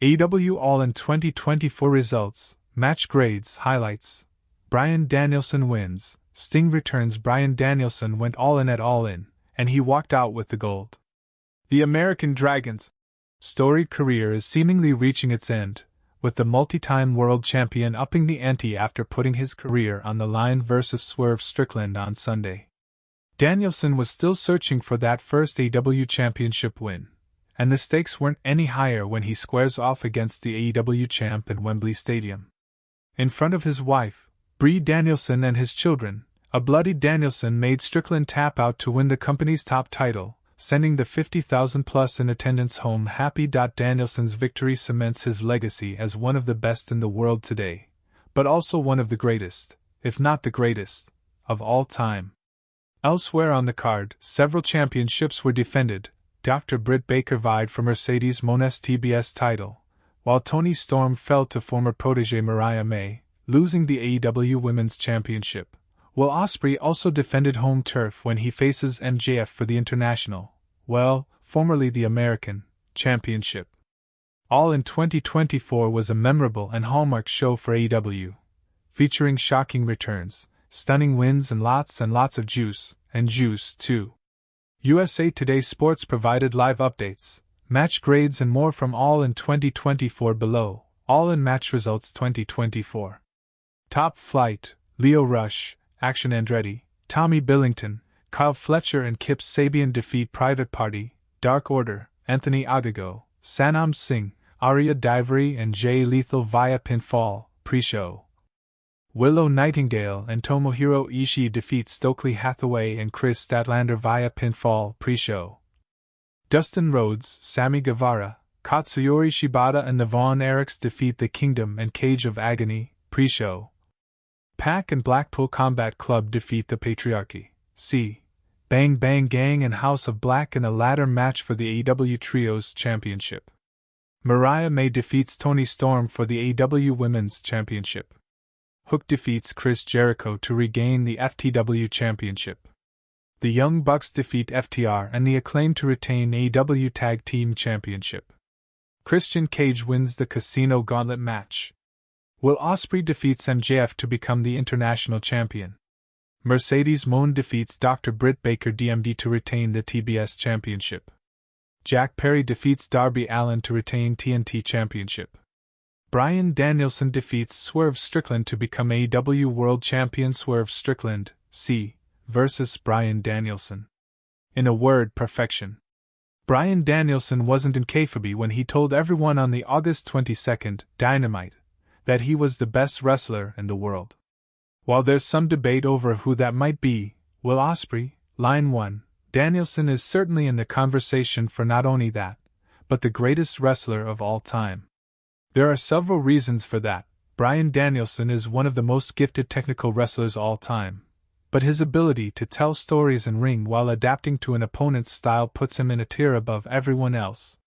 AEW All In 2024 results, match grades, highlights. Bryan Danielson wins, Sting returns. Bryan Danielson went all in at All In, and he walked out with the gold. The American Dragon's storied career is seemingly reaching its end, with the multi-time world champion upping the ante after putting his career on the line versus Swerve Strickland on Sunday. Danielson was still searching for that first AEW championship win, and the stakes weren't any higher when he squares off against the AEW champ in Wembley Stadium. In front of his wife, Brie Danielson, and his children, a bloodied Danielson made Strickland tap out to win the company's top title, sending the 50,000-plus in attendance home happy. Danielson's victory cements his legacy as one of the best in the world today, but also one of the greatest, if not the greatest, of all time. Elsewhere on the card, several championships were defended. Dr. Britt Baker vied for Mercedes-Moné's TBS title, while Toni Storm fell to former protégé Mariah May, losing the AEW Women's Championship. Will Ospreay also defended home turf when he faces MJF for the International, formerly the American, Championship. All In 2024 was a memorable and hallmark show for AEW, featuring shocking returns, stunning wins, and lots of juice, and juice too. USA Today Sports provided live updates, match grades, and more from All In 2024 below. All In match results 2024. Top Flight, Lio Rush, Action Andretti, Tommy Billington, Kyle Fletcher and Kip Sabian defeat Private Party, Dark Order, Anthony Ogogo, Sanam Singh, Arya Daivari and Jay Lethal via pinfall, pre-show. Willow Nightingale and Tomohiro Ishii defeat Stokely Hathaway and Chris Statlander via pinfall, pre-show. Dustin Rhodes, Sammy Guevara, Katsuyori Shibata and the Von Erichs defeat The Kingdom and Cage of Agony, pre-show. Pac and Blackpool Combat Club defeat the Patriarchy, Bang Bang Gang and House of Black in a ladder match for the AEW Trios Championship. Mariah May defeats Toni Storm for the AEW Women's Championship. Hook defeats Chris Jericho to regain the FTW Championship. The Young Bucks defeat FTR and the Acclaim to retain AEW Tag Team Championship. Christian Cage wins the Casino Gauntlet match. Will Ospreay defeats MJF to become the international champion. Mercedes Moné defeats Dr. Britt Baker DMD to retain the TBS Championship. Jack Perry defeats Darby Allin to retain TNT Championship. Bryan Danielson defeats Swerve Strickland to become AEW World Champion. Swerve Strickland, versus Bryan Danielson. In a word, perfection. Bryan Danielson wasn't in kayfabe when he told everyone on the August 22nd Dynamite that he was the best wrestler in the world. While there's some debate over who that might be, Will Ospreay, line 1, Danielson is certainly in the conversation for not only that, but the greatest wrestler of all time. There are several reasons for that. Bryan Danielson is one of the most gifted technical wrestlers all time, but his ability to tell stories in ring while adapting to an opponent's style puts him in a tier above everyone else.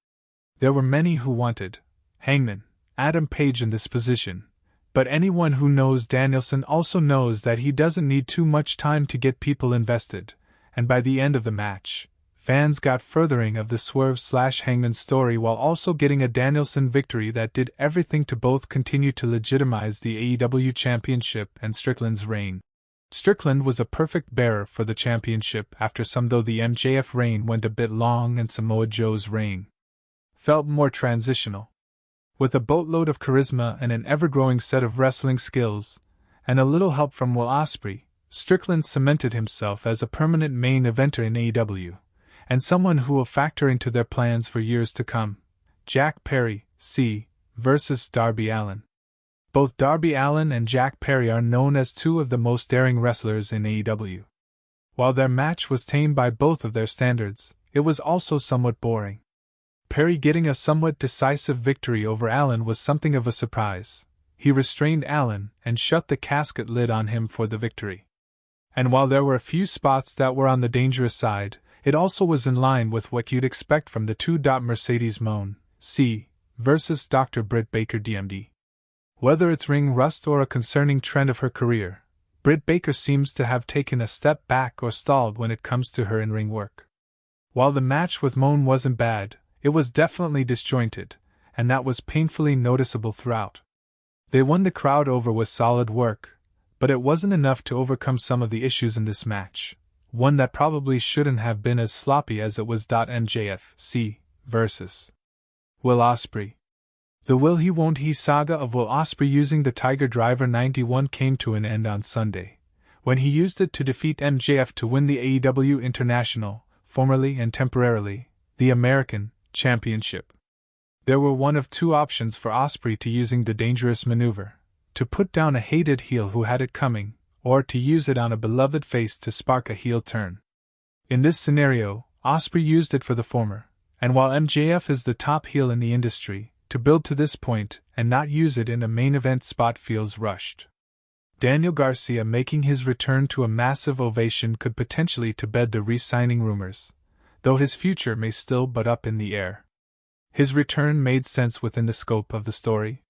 There were many who wanted Hangman Adam Page in this position, but anyone who knows Danielson also knows that he doesn't need too much time to get people invested, and by the end of the match, fans got furthering of the Swerve/Hangman story while also getting a Danielson victory that did everything to both continue to legitimize the AEW Championship and Strickland's reign. Strickland was a perfect bearer for the championship after some, though the MJF reign went a bit long and Samoa Joe's reign felt more transitional. With a boatload of charisma and an ever-growing set of wrestling skills, and a little help from Will Ospreay, Strickland cemented himself as a permanent main eventer in AEW, and someone who will factor into their plans for years to come. Jack Perry, versus Darby Allin. Both Darby Allin and Jack Perry are known as two of the most daring wrestlers in AEW. While their match was tame by both of their standards, it was also somewhat boring. Perry getting a somewhat decisive victory over Allin was something of a surprise. He restrained Allin and shut the casket lid on him for the victory. And while there were a few spots that were on the dangerous side, it also was in line with what you'd expect from the two. Mercedes Moné, versus Dr. Britt Baker DMD. Whether it's ring rust or a concerning trend of her career, Britt Baker seems to have taken a step back or stalled when it comes to her in-ring work. While the match with Moné wasn't bad, it was definitely disjointed, and that was painfully noticeable throughout. They won the crowd over with solid work, but it wasn't enough to overcome some of the issues in this match, one that probably shouldn't have been as sloppy as it was. MJF versus Will Ospreay. The will he won't he saga of Will Ospreay using the Tiger Driver 91 came to an end on Sunday, when he used it to defeat MJF to win the AEW International, formerly and temporarily, the American, Championship. There were one of two options for Ospreay to using the dangerous maneuver: to put down a hated heel who had it coming, or to use it on a beloved face to spark a heel turn. In this scenario, Ospreay used it for the former, and while MJF is the top heel in the industry, to build to this point and not use it in a main event spot feels rushed. Daniel Garcia making his return to a massive ovation could potentially to bed the re-signing rumors, though his future may still but up in the air. His return made sense within the scope of the story,